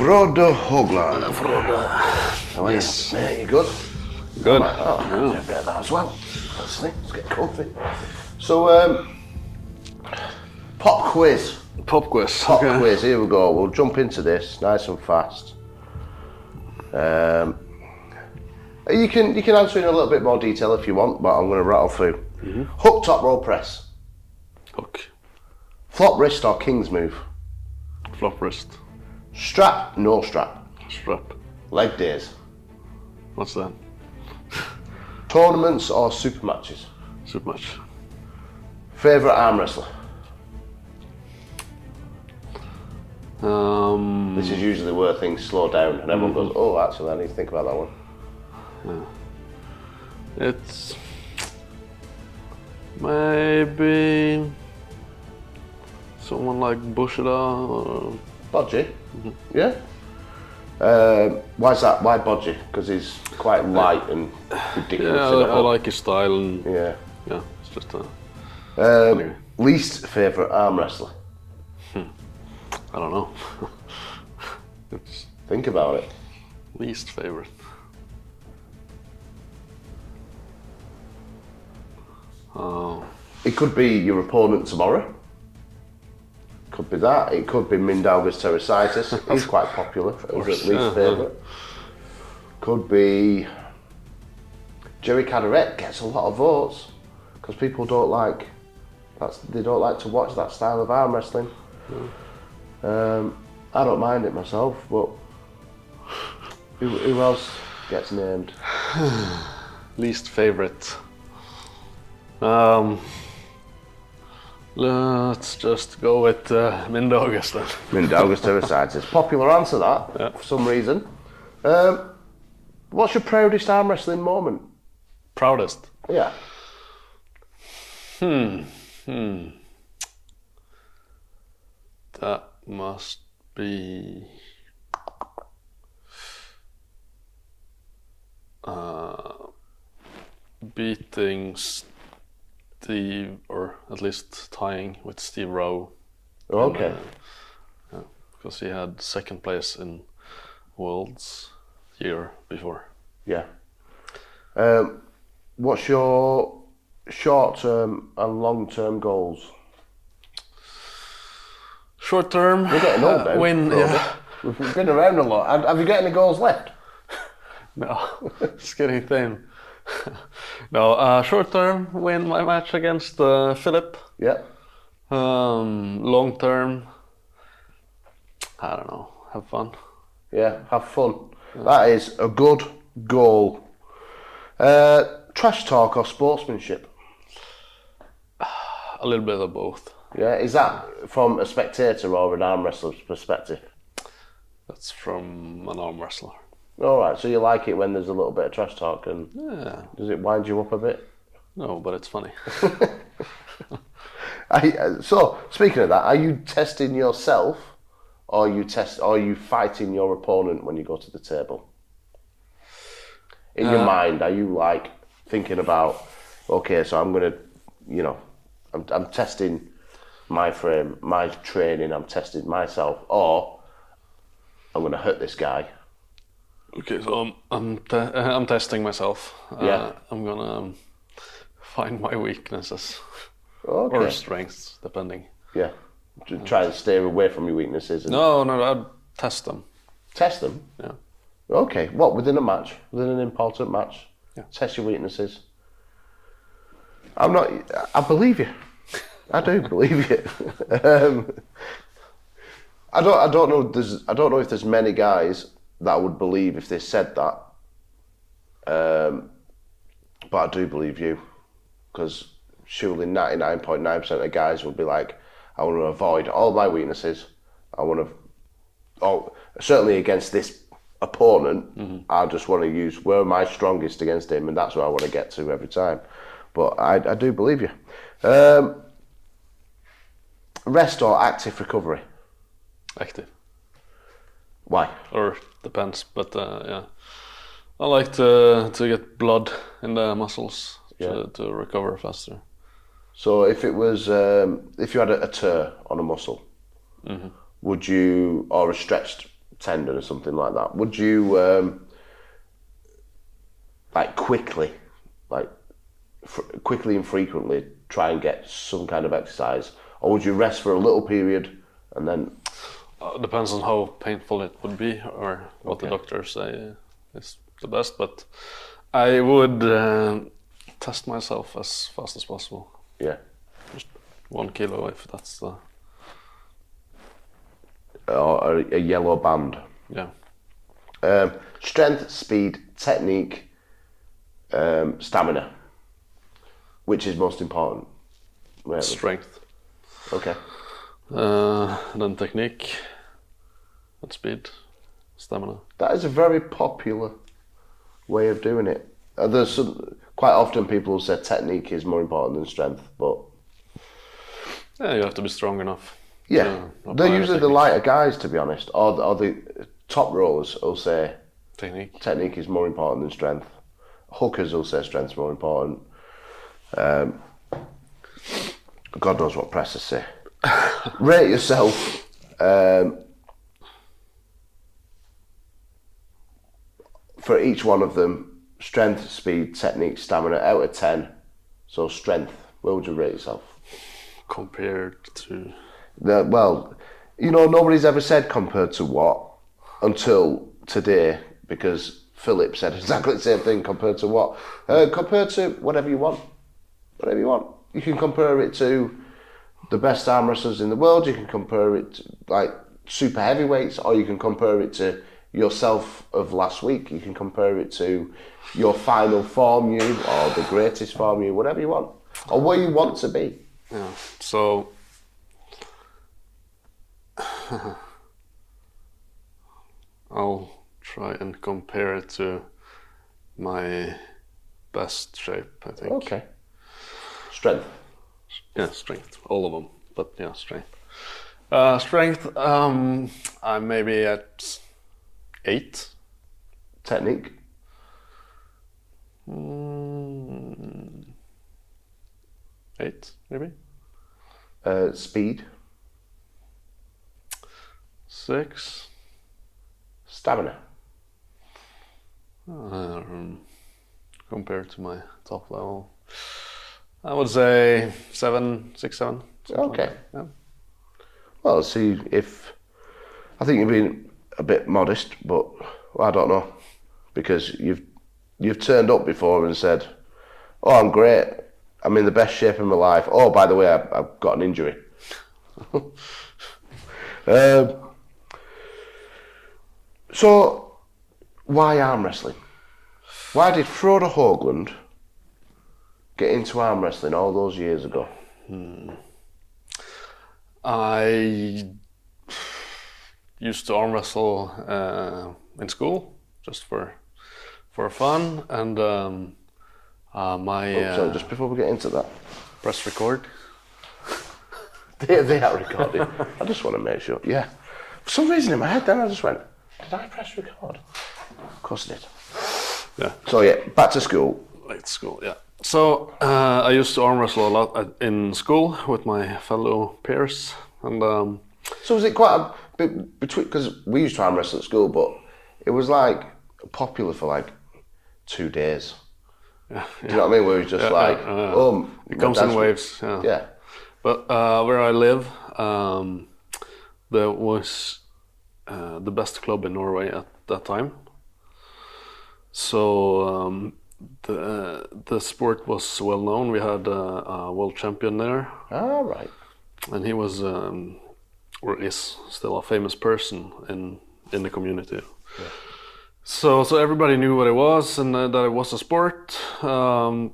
Frode Haugland. Frode. Yes. Yeah, you good? Good. Oh, yeah. A bit of that as well. Let's get comfy. So, pop quiz. Pop quiz. Pop quiz, here we go. We'll jump into this nice and fast. You can answer in a little bit more detail if you want, but I'm going to rattle through. Mm-hmm. Hook top row press. Hook. Flop wrist or king's move. Flop wrist. Strap, no strap. Strap. Leg days. What's that? Tournaments or super matches. Super match. Favourite arm wrestler. This is usually where things slow down and everyone goes, oh, actually, I need to think about that one. Yeah. It's maybe someone like Bushida or Bodgy? Yeah. Why's that? Why Bodgy? Because he's quite light and ridiculous. Yeah, I like his style and yeah, it's just anyway. Least favourite arm wrestler? I don't know. It's think about it. Least favorite. Oh. It could be your opponent tomorrow. Could be that. It could be Mindaugas Terrasitis. He's quite popular as at least favourite. Could be Jerry Caderet. Gets a lot of votes because people don't like they don't like to watch that style of arm wrestling. I don't mind it myself, but who else gets named? Least favorite. Let's just go with Mindaugas then. Mindaugas Terrasitis. Popular answer that, for some reason. What's your proudest arm wrestling moment? Proudest? Yeah. That must be beating Steve, or at least tying with Steve Rowe. Okay. Because he had second place in Worlds year before. Yeah. What's your short-term and long-term goals? Short term, we're getting old now. Win. Yeah. We've been around a lot. Have you got any goals left? No, it's getting thin. No, short term, win my match against Philip. Yeah. Long term, I don't know, have fun. Yeah, have fun. That is a good goal. Trash talk or sportsmanship? A little bit of both. Yeah, is that from a spectator or an arm wrestler's perspective? That's from an arm wrestler. All right, so you like it when there's a little bit of trash talk, and does it wind you up a bit? No, but it's funny. So, speaking of that, are you testing yourself, or are you fighting your opponent when you go to the table? In your mind, are you like thinking about, okay, so I'm gonna, I'm testing my frame, my training, I'm testing myself, or I'm gonna hurt this guy? Okay, so I'm testing myself. I'm gonna find my weaknesses or strengths, depending. Yeah, try to stay away from your weaknesses. No, I'd test them. Test them? Yeah. Okay, what, within a match? Within an important match? Yeah. Test your weaknesses? I believe you. I do believe you. I don't know if there's many guys that I would believe if they said that. But I do believe you, because surely 99.9% of guys would be like, I want to avoid all my weaknesses. Certainly against this opponent, I just want to use where am I strongest against him, and that's where I want to get to every time. But I do believe you. Rest or active recovery? Active. Why? Or depends, but yeah. I like to get blood in the muscles to recover faster. So if it was, if you had a tear on a muscle, would you, or a stretched tendon or something like that, would you like quickly and frequently try and get some kind of exercise, or would you rest for a little period and then? Depends on how painful it would be or what the doctors say is the best, but I would test myself as fast as possible. Yeah. Just 1 kilo if that's the... Or a yellow band. Yeah. Strength, speed, technique, stamina. Which is most important? Really? Strength. Okay. Then technique, and speed, stamina. That is a very popular way of doing it. There's quite often people say technique is more important than strength, but yeah, you have to be strong enough. Yeah, they're usually the lighter guys, to be honest, or the top rollers will say technique is more important than strength. Hookers will say strength's more important. God knows what pressers say. Rate yourself for each one of them: strength, speed, technique, stamina, out of 10. So strength, where would you rate yourself? Compared to... Well, you know, nobody's ever said compared to what until today, because Philip said exactly the same thing. Compared to what? Compared to whatever you want. Whatever you want. You can compare it to the best arm wrestlers in the world. You can compare it to, like, super heavyweights, or you can compare it to yourself of last week. You can compare it to your final form you, or the greatest form you, whatever you want, or where you want to be. Yeah. So I'll try and compare it to my best shape, I think. Okay. Strength. Yeah, strength. All of them, but yeah, strength. Strength, I'm maybe at 8. Technique. 8, maybe. Speed. 6. Stamina. Compared to my top level, I would say 7, 6, 7. Okay. Like yeah. Well, see, if I think you're being a bit modest, but well, I don't know, because you've turned up before and said, "Oh, I'm great. I'm in the best shape of my life. Oh, by the way, I've got an injury." So, why arm wrestling? Why did Frode Haugland get into arm wrestling all those years ago? I used to arm wrestle in school, just for fun, and So just before we get into that, press record. they are recording. I just want to make sure. Yeah. For some reason in my head, then I just went, "Did I press record?" Of course I did. Yeah. So yeah, back to school. Back to school. Yeah. So I used to arm wrestle a lot in school with my fellow peers, and So was it quite a bit between, because we used to arm wrestle at school, but it was like popular for like 2 days. Yeah, Do you know what I mean? Where it was just it comes in waves. Yeah. Yeah. But where I live, there was the best club in Norway at that time. So the sport was well known. We had a world champion there. Ah, right. And he was, or is still a famous person in the community. Yeah. So everybody knew what it was and that it was a sport. And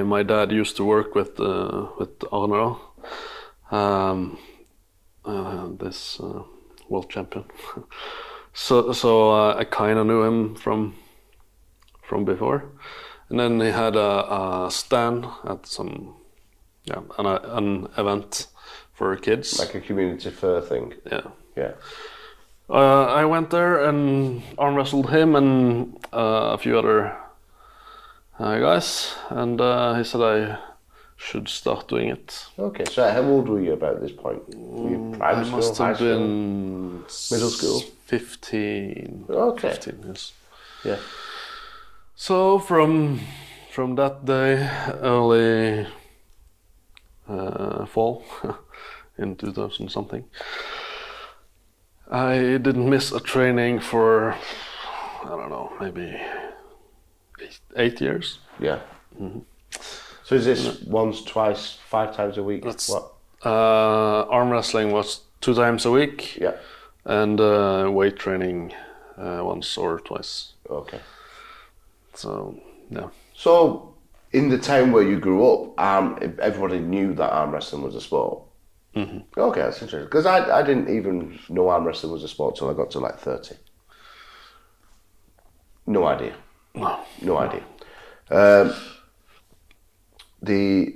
my dad used to work with Arne, this world champion. So I kind of knew him from before, and then he had a stand at some an event for kids, like a community fair thing. Yeah. Yeah. I went there and arm wrestled him and a few other guys, and he said I should start doing it. Okay, so how old were you about this point? Were you primary I school, must high have school? been Middle school? 15. Okay. 15, yes. Yeah. So from that day, early fall in 2000 something, I didn't miss a training for, I don't know, maybe 8 years. Yeah. So is this once, twice, 5 times a week? That's- What? Arm wrestling was 2 times a week, Yeah. and weight training once or twice. Okay. So yeah. So in the town where you grew up, everybody knew that arm wrestling was a sport. Mm-hmm. Okay, that's interesting. Because I didn't even know arm wrestling was a sport till I got to like 30. No idea. No idea.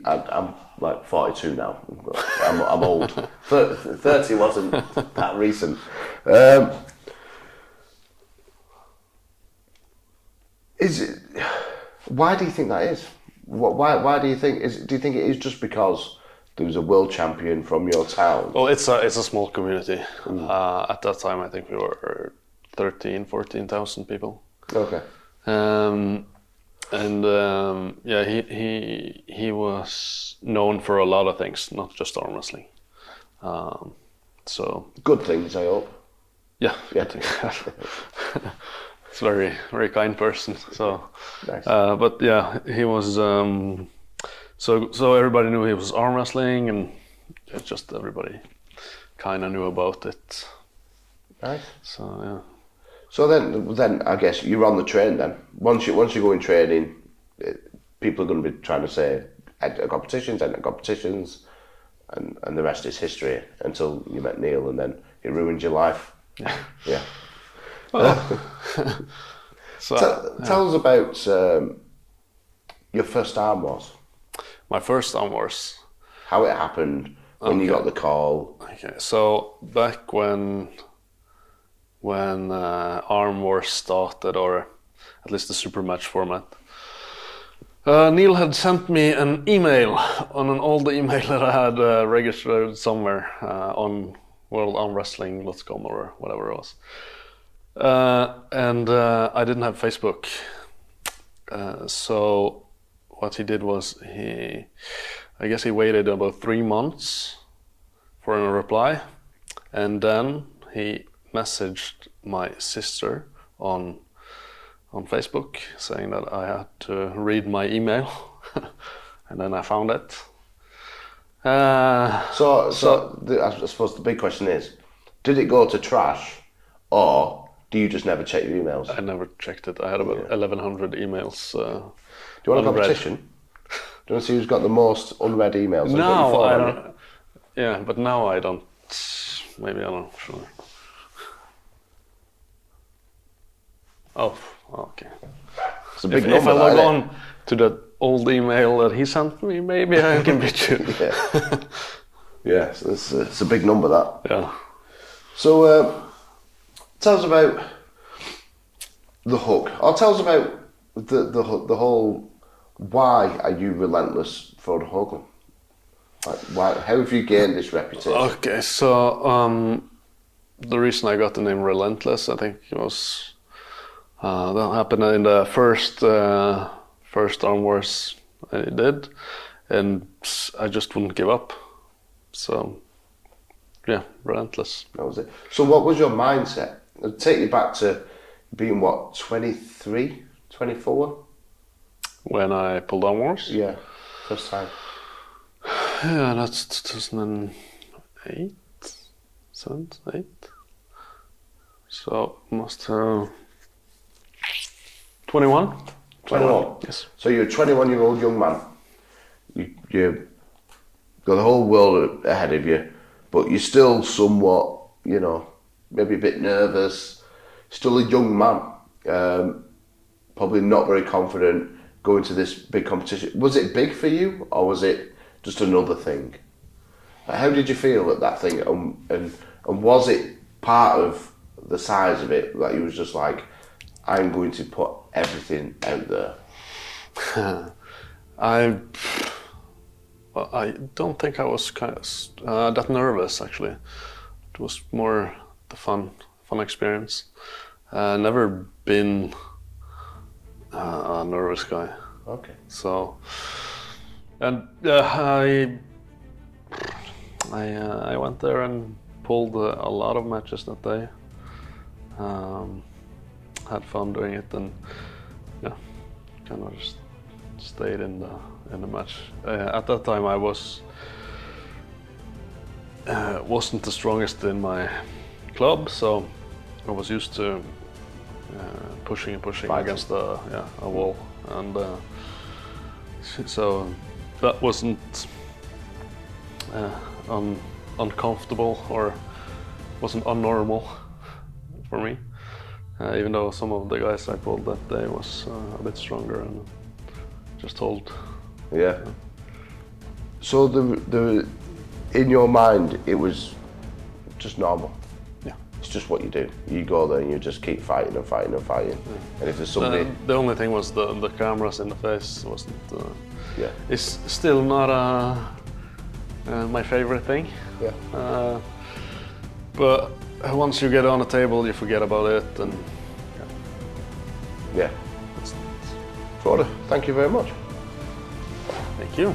I'm like 42 now. I'm old. 30 wasn't that recent. Is it? Why do you think that is? Why do you think? Do you think it is just because there was a world champion from your town? Well, it's a small community. At that time, I think we were 14,000 people. Okay. Yeah, he was known for a lot of things, not just arm wrestling. So Good things, I hope. yeah, Yeah. I think it's very very kind person. So, Nice. but yeah, he was. So everybody knew he was arm wrestling, and just everybody kind of knew about it. Nice. So yeah. So then I guess you're on the train then. Once you go in training, people are going to be trying to say enter competitions, and the rest is history until you met Neil, and then it ruined your life. Yeah. Yeah. So Tell us about your first arm wars. my first arm wars. How it happened, when you got the call. Okay, so back when Arm Wars started, or at least the super match format, Neil had sent me an email on an old email that I had registered somewhere on worldarmwrestling.com or whatever it was. And I didn't have Facebook. So what he did was I guess he waited about 3 months for a reply, and then he messaged my sister on Facebook saying that I had to read my email, and then I found it. I suppose the big question is, did it go to trash, or do you just never check your emails? I never checked it. I had about 1,100 emails. Do you want a competition? Do you want to see who's got the most unread emails? No, I don't. Yeah, but now I don't. Maybe I don't. Sure. Oh, okay. It's a big If number. I log on to that old email that he sent me, maybe I can beat you. Yeah, so it's a big number, that. Yeah. So, tell us about the hook. Or tell us about the whole. Why are you Relentless, Frode Haugland? Like, how have you gained this reputation? Okay, so the reason I got the name Relentless, I think it was that happened in the first Arm Wars I did, and I just wouldn't give up. So yeah, Relentless. That was it. So what was your mindset? I'll take you back to being, what, 23, 24? When I pulled Arm Wars? Yeah, first time. Yeah, that's 2008, 8. So must have 21. 21? Yes. So you're a 21-year-old young man. You got the whole world ahead of you, but you're still somewhat, maybe a bit nervous. Still a young man. Probably not very confident going to this big competition. Was it big for you, or was it just another thing? How did you feel at that thing, and was it part of the size of it that you was just like, I'm going to put everything out there? Well, I don't think I was that nervous actually. It was more the fun experience. Never been a nervous guy. Okay. So, and I went there and pulled a lot of matches that day. Had fun doing it, and yeah, kind of just stayed in the match. At that time, I wasn't the strongest in my club, so I was used to pushing Fighting against a wall, and so that wasn't uncomfortable or wasn't unnormal for me. Even though some of the guys I pulled that day was a bit stronger and just hold. Yeah. So the in your mind it was just normal. Yeah. It's just what you do. You go there and you just keep fighting and fighting and fighting. Yeah. And if there's somebody, the only thing was the cameras in the face wasn't. Yeah. It's still not my favorite thing. Yeah. But once you get on the table, you forget about it, and yeah. Frode, thank you very much. Thank you.